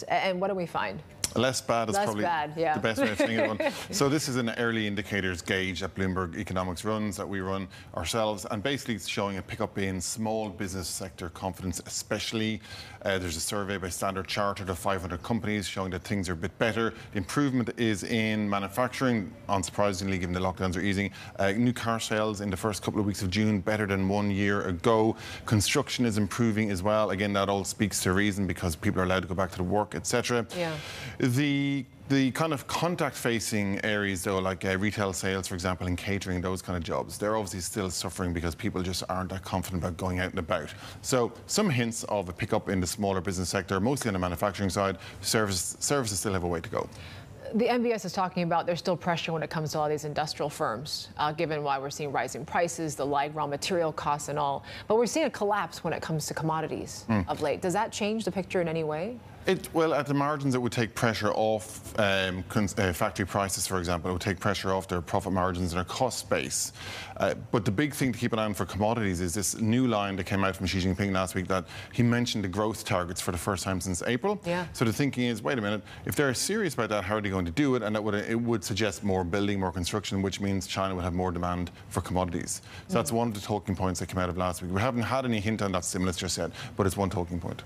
And what do we find? Less bad is probably the best way of saying it. So this is an early indicators gauge that Bloomberg Economics runs, that we run ourselves, and basically it's showing a pickup in small business sector confidence especially. There's a survey by Standard Chartered of 500 companies showing that things are a bit better. The improvement is in manufacturing, unsurprisingly given the lockdowns are easing. New car sales in the first couple of weeks of June better than 1 year ago. Construction is improving as well. Again, that all speaks to reason because people are allowed to go back to the work, etc. The kind of contact-facing areas, though, like retail sales, for example, and catering, those kind of jobs, they're obviously still suffering because people just aren't that confident about going out and about. So some hints of a pickup in the smaller business sector, mostly on the manufacturing side. Services still have a way to go. The MBS is talking about there's still pressure when it comes to all these industrial firms, given why we're seeing rising prices, the light raw material costs and all. But we're seeing a collapse when it comes to commodities of late. Does that change the picture in any way? Well, at the margins, it would take pressure off factory prices, for example. It would take pressure off their profit margins and their cost base. But the big thing to keep an eye on for commodities is this new line that came out from Xi Jinping last week that he mentioned the growth targets for the first time since April. So the thinking is, wait a minute, if they're serious about that, how are they going to do it? And it would suggest more building, more construction, which means China would have more demand for commodities. So that's one of the talking points that came out of last week. We haven't had any hint on that stimulus just yet, but it's one talking point.